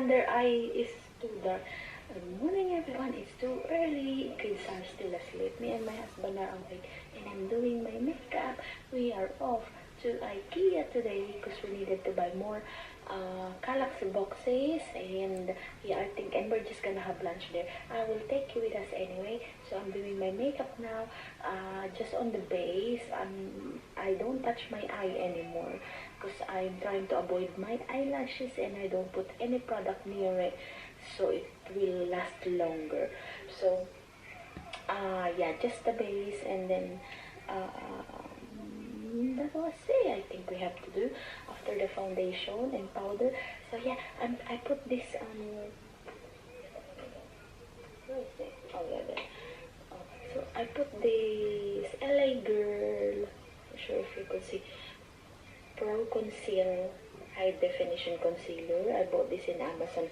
under eye is too dark. Good morning, everyone. It's too early. Kids are still asleep. Me and my husband are awake, and I'm doing my makeup. We are off to Ikea today because we needed to buy more Kallax boxes, and yeah, I think, and we're just gonna have lunch there. I will take you with us anyway. So I'm doing my makeup now, just on the base. I don't touch my eye anymore because I'm trying to avoid my eyelashes, and I don't put any product near it so it will last longer. So yeah, just the base, and then that was it. I think we have to do after the foundation and powder. So yeah, I put this where is it? Oh yeah, there. So I put this LA Girl, not sure if you could see, Pro Conceal High Definition Concealer. I bought this in Amazon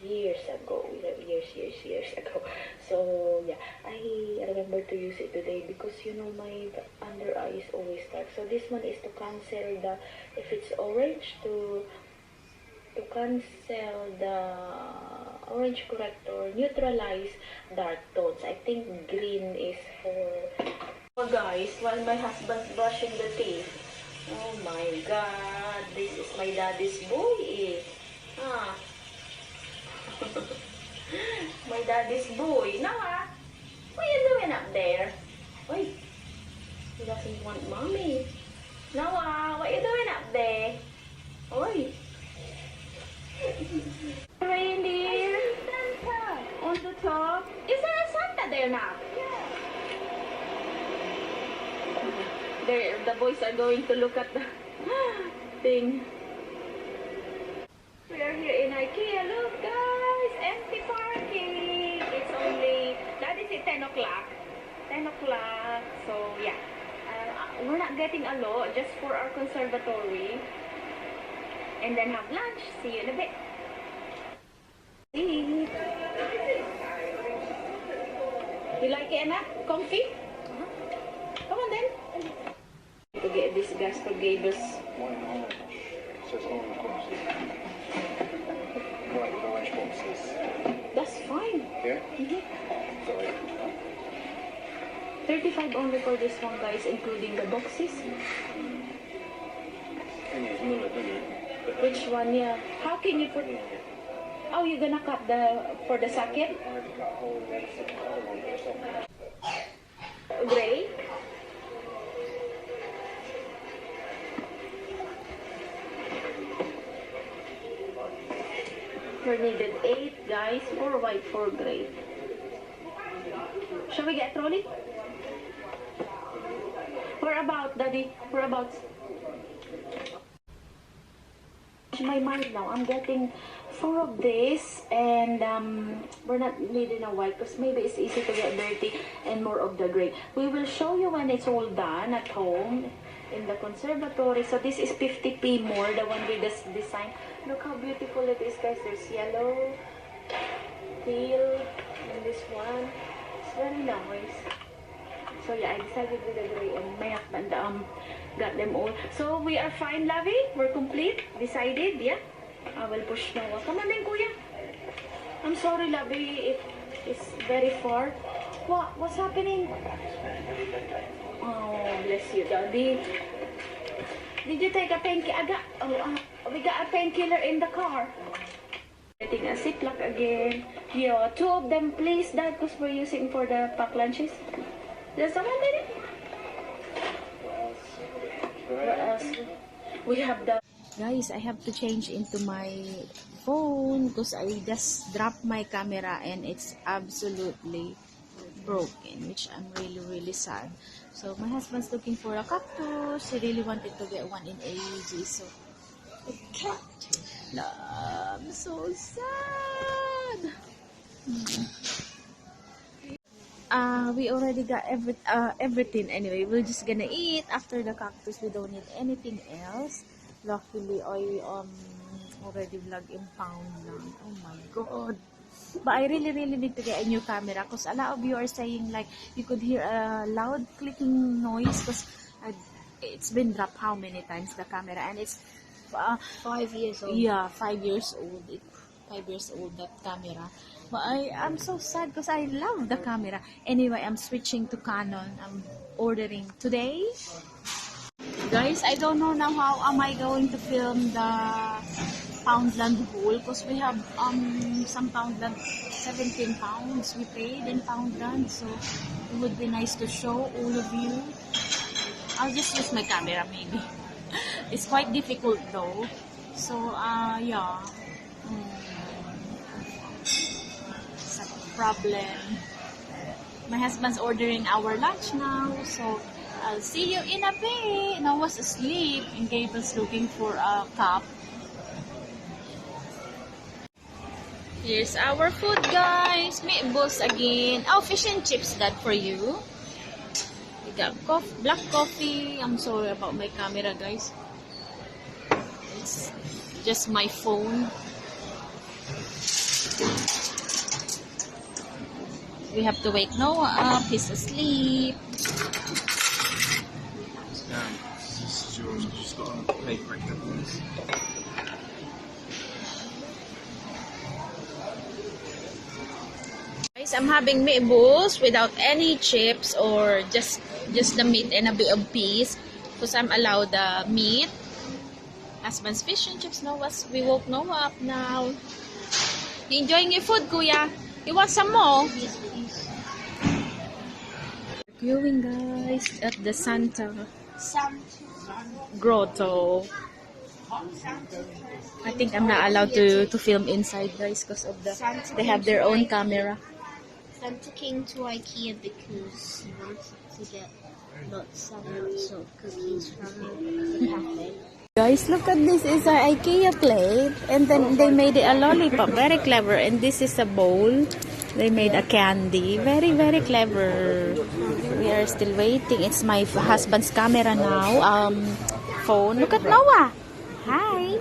years ago. Years ago. So yeah, I remember to use it today because you know my under eye is always dark. So this one is to cancel the, if it's orange, to cancel the orange corrector, neutralize dark tones. I think green is for. Oh guys, while my husband's brushing the teeth. Oh my god, this is my daddy's boy. My daddy's boy. Noah, what are you doing up there? Wait, he doesn't want mommy. Noah, what are you doing up there? Oi. Reindeer on the top. Is there a Santa there now? There, the boys are going to look at the thing. We are here in Ikea. Look, guys, empty parking. It's only, that is at 10 o'clock. 10 o'clock. So yeah, we're not getting a lot, just for our conservatory, and then have lunch. See you in a bit. See. You like it, Anna? Comfy? Come on then. To get this gas for Gables. It says orange boxes. White with orange boxes. That's fine. Yeah? Sorry. 35 only for this one, guys, including the boxes. Which one? Yeah. How can you put? Oh, you're gonna cut for the socket? Gray. We needed 8, guys. 4 white, 4 gray. Shall we get a trolley? Where about, Daddy? Where about? My mind now. I'm getting 4 of this, and we're not needing a white because maybe it's easy to get dirty, and more of the gray. We will show you when it's all done at home in the conservatory. So this is 50p more, the one with this design. Look how beautiful it is, guys. There's yellow, teal, and this one. It's very nice. So yeah, I decided with the gray, and my husband got them all. So we are fine, Lovey. We're complete. Decided, yeah. I will push now. Come on then, Kuya. I'm sorry, Lovey. It is very far. What's happening? Oh, bless you, Daddy. Did you take a painkiller? We got a painkiller in the car. Getting a Ziploc again. Yeah, 2 of them, please, Dad, because we're using for the pack lunches. There's someone in it? What else? We have the... Guys, I have to change into my phone because I just dropped my camera and it's absolutely broken, which I'm really sad. So my husband's looking for a cactus. He really wanted to get one in AEG, so I can't. No, I'm so sad. We already got everything anyway. We're just gonna eat after the cactus. We don't need anything else. Luckily, I already vlog in Poundland. Oh my god. But I really need to get a new camera because a lot of you are saying like you could hear a loud clicking noise because it's been dropped how many times, the camera, and it's 5 years old. Yeah, 5 years old. 5 years old, that camera. But I'm so sad because I love the camera. Anyway, I'm switching to Canon. I'm ordering today. Guys, I don't know now how am I going to film the Poundland haul because we have some Poundland, 17 pounds we paid in Poundland, so it would be nice to show all of you. I'll just use my camera maybe. It's quite difficult though, so yeah, it's a problem. My husband's ordering our lunch now, so I'll see you in a bit. I was asleep and Gabe was looking for a cup. Here's our food, guys. Meatballs again. Oh, fish and chips, that for you. We got black coffee. I'm sorry about my camera, guys. It's just my phone. We have to wake Noah up. He's asleep. This is yours. I've just got a paper acceptance. Guys, I'm having meatballs without any chips or just the meat and a bit of peas because I'm allowed the meat. Husband's fish and chips. We woke Noah up now. You enjoying your food, Kuya? You want some more? Yes, please. We're going, guys, at the Santa Grotto. I think I'm not allowed to film inside, guys, because of they have their own camera. Santa came to Ikea because he wanted to get lots of cookies from the cafe. Guys, look at this. It's an Ikea plate, and then they made it a lollipop. Very clever. And this is a bowl. They made a candy. Very, very clever. We are still waiting. It's my husband's camera now. Phone. Look at Noah. Hi.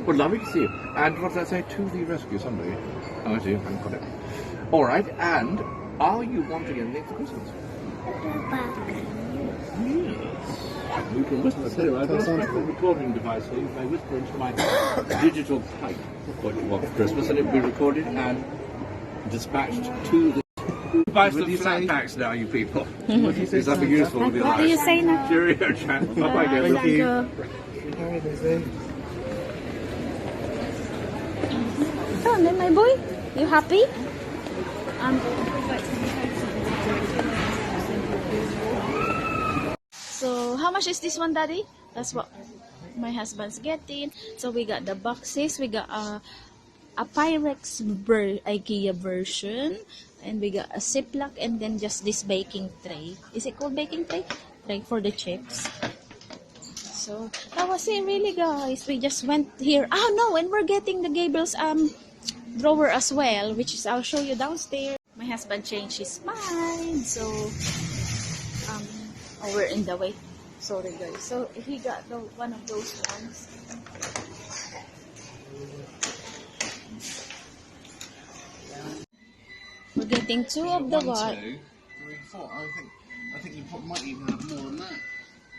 Well, lovely to see you. And what did I say? To the rescue, somebody. Oh, I see. I haven't got it. All right. And are you wanting anything for Christmas? You can whisper. I've got a special recording device here. I whisper into my digital pipe what you want for Christmas, and it will be recorded and dispatched to the. Buy some flat packs now, you people. Is that useful with your life? What do you say now? Cheerio, chat. Bye-bye, guys. Thank you. Oh, then my boy, you happy? So, how much is this one, Daddy? That's what my husband's getting. So, we got the boxes. We got a Pyrex IKEA version. And we got a Ziploc and then just this baking tray. Is it called baking tray? Tray for the chips. So, that was it really, guys. We just went here. Oh, no, and we're getting the Gabriel's drawer as well, which is I'll show you downstairs. My husband changed his mind. So, oh, we're in the way. Sorry, guys. So, he got one of those ones. We're getting two of the what? 1, 2, 3, 4. I think you might even have more than that.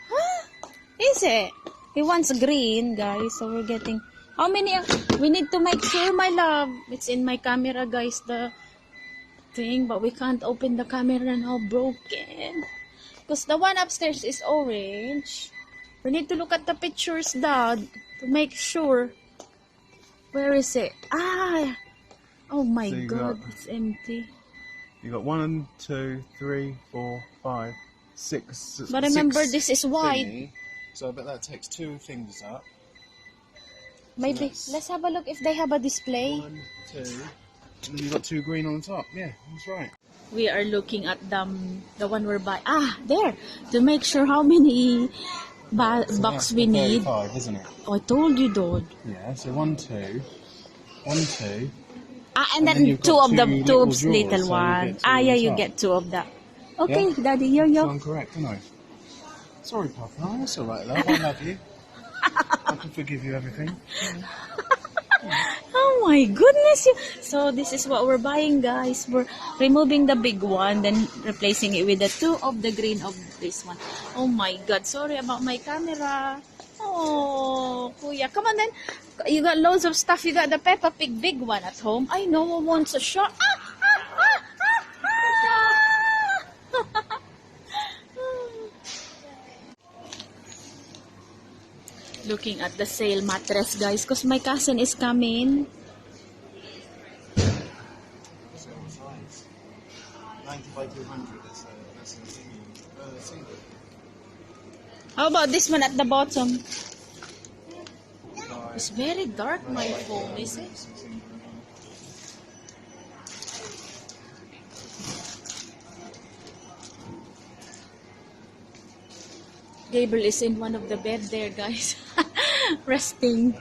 Huh? Is it? He wants green, guys. So, we're getting... How many? We need to make sure, my love. It's in my camera, guys, the thing. But we can't open the camera now. Broken. Because the one upstairs is orange. We need to look at the pictures, Dad, to make sure. Where is it? Ah! Oh my So God, it's empty. You got 1, 2, 3, 4, 5, 6. But remember, this is white. Thingy. So I bet that takes 2 fingers up. Maybe. Yes. Let's have a look if they have a display. 1, 2, and then you got 2 green on the top. Yeah, that's right. We are looking at the one we're buying. Ah, there. To make sure how many box we need. 35, isn't it? Oh, I told you, Dad. Yeah, so 1, 2, 1, 2. Ah, and then then you've two got of the two two little little drawers, so you one. get two Ah, yeah, on you top. get 2 of that. Okay, Yeah? Daddy, So yo. I'm correct, am I? Sorry, Papa. Oh, that's all right, love. I love you. I can forgive you everything. Oh my goodness. So this is what we're buying, guys. We're removing the big one, then replacing it with the 2 of the green of this one. Oh my God. Sorry about my camera. Oh, Kuya. Come on then. You got loads of stuff. You got the Peppa Pig big one at home. I know who wants a shot. Looking at the sale mattress, guys, because my cousin is coming. 90 by 200, that's a single. How about this one at the bottom? It's very dark, my phone, is it? Gabriel is in one of the bed there, guys. Resting.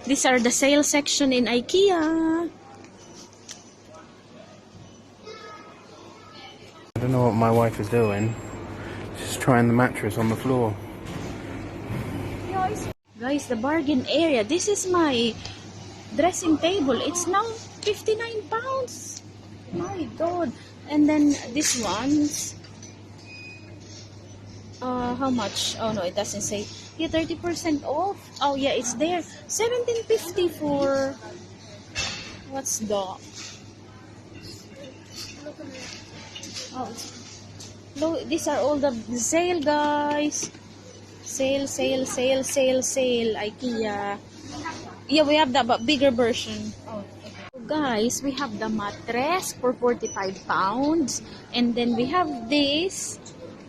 These are the sale section in Ikea. I don't know what my wife is doing. She's trying the mattress on the floor. Guys, the bargain area. This is my dressing table. It's now 59 pounds. My God. And then this one's how much? Oh no, it doesn't say. Yeah, 30% off. Oh yeah, it's there. 17.50 for what's the? Oh, no, these are all the sale, guys. Sale, sale, sale, sale, sale. IKEA. Yeah, we have that, but bigger version. Oh, okay. Guys, we have the mattress for 45 pounds, and then we have this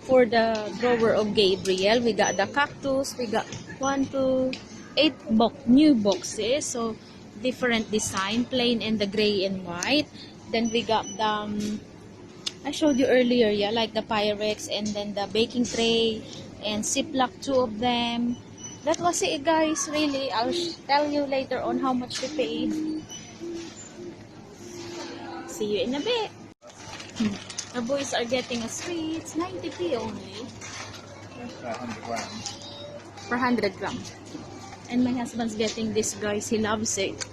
for the drawer of Gabriel. We got the cactus. We got 1, 2, 8 new boxes. So different design, plain and the gray and white. Then we got the I showed you earlier, yeah, like the Pyrex, and then the baking tray and Ziploc, 2 of them. That was it, guys. Really, I'll tell you later on how much we paid. See you in a bit. The boys are getting a sweets, 90p only. 100 grams. Per 100 grams. And my husband's getting this, guys. He loves it.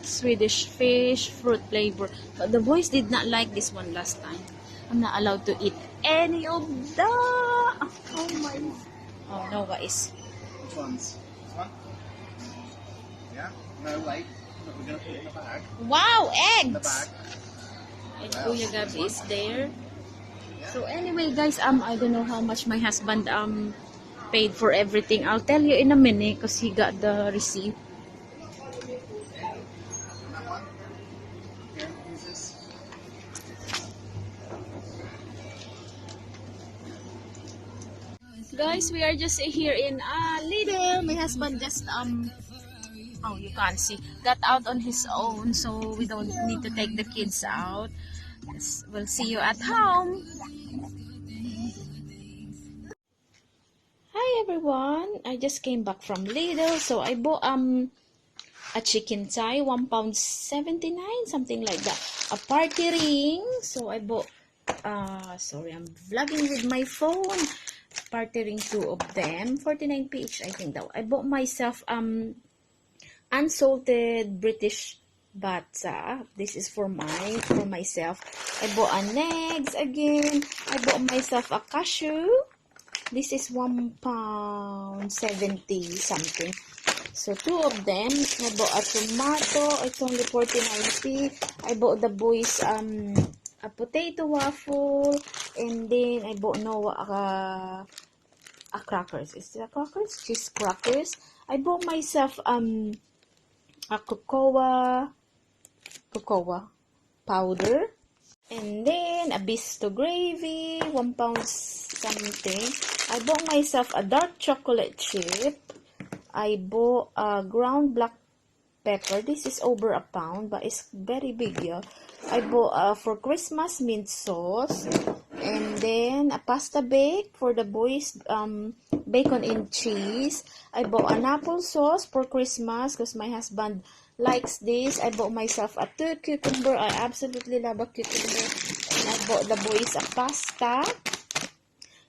Swedish fish, fruit flavor. But the boys did not like this one last time. I'm not allowed to eat any of that. Oh my. Oh no, guys. Which ones? This one? Yeah? No, wait. Look, we're going to put it in the bag. Wow, In the eggs! bag. And Kuya Gabi is there. So anyway, guys, I don't know how much my husband paid for everything. I'll tell you in a minute because he got the receipt. That one? Here, use this. Guys, we are just here in Lidl. My husband just oh, you can't see, got out on his own, so we don't need to take the kids out. Yes, we'll see you at home. Hi everyone, I just came back from Lidl, so I bought a chicken thigh, £1.79, something like that. A party ring, so I bought sorry, I'm vlogging with my phone. Party ring, 2 of them, 49p each, I think. That I bought myself unsalted British bata. This is for myself. I bought an eggs again. I bought myself a cashew. This is £1.70 something. So 2 of them. I bought a tomato. It's only 49p. I bought the boys a potato waffle, and then I bought Noah a crackers. Is it a crackers? Cheese crackers. I bought myself a cocoa powder, and then a bisto gravy, £1 something. I bought myself a dark chocolate chip. I bought a ground black pepper. This is over £1, but it's very big, yeah. I bought for Christmas mint sauce, and then a pasta bake for the boys, bacon and cheese. I bought an apple sauce for Christmas because my husband likes this. I bought myself a 2 cucumber. I absolutely love a cucumber. And I bought the boys a pasta.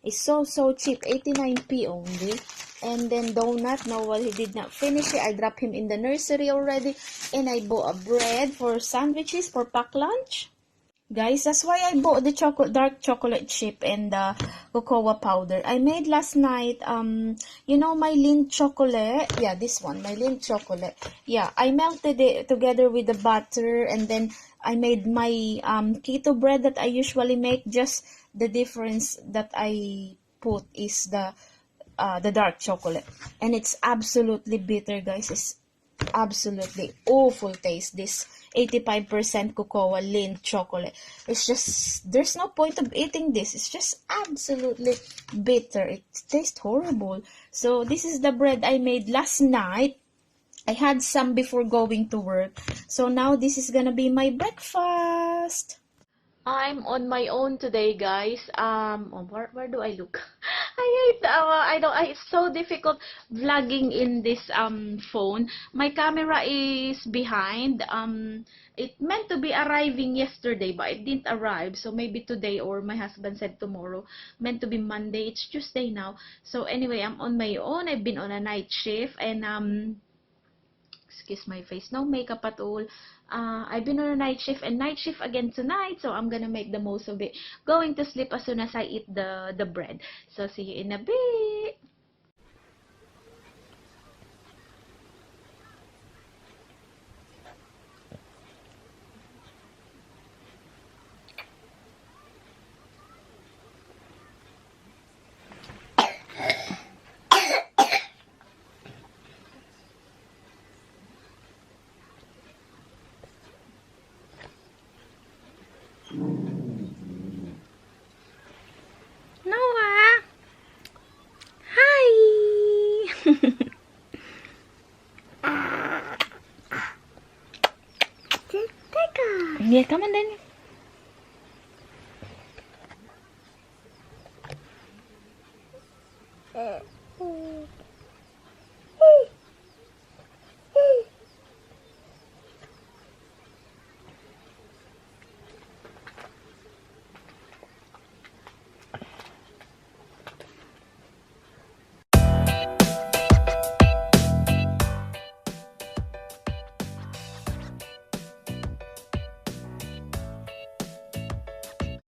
It's so cheap, 89p only. And then donut. No, well, he did not finish it. I dropped him in the nursery already. And I bought a bread for sandwiches for pack lunch. Guys, that's why I bought the dark chocolate chip and the cocoa powder. I made last night, you know my Lindt chocolate? Yeah, this one, my Lindt chocolate. Yeah, I melted it together with the butter, and then I made my keto bread that I usually make. Just the difference that I put is the dark chocolate. And it's absolutely bitter, guys. It's absolutely awful taste, this 85% cocoa Lindt chocolate. It's just, there's no point of eating this. It's just absolutely bitter. It tastes horrible. So this is the bread I made last night. I had some before going to work. So now this is gonna be my breakfast. I'm on my own today, guys. Where do I look? It's so difficult vlogging in this phone. My camera is behind. It meant to be arriving yesterday, but it didn't arrive. So maybe today, or my husband said tomorrow. Meant to be Monday. It's Tuesday now. So anyway, I'm on my own. I've been on a night shift, and excuse my face, no makeup at all. I've been on a night shift, and night shift again tonight, so I'm gonna make the most of it. Going to sleep as soon as I eat the bread. So see you in a bit. Noah! Hi! Yeah, come on then.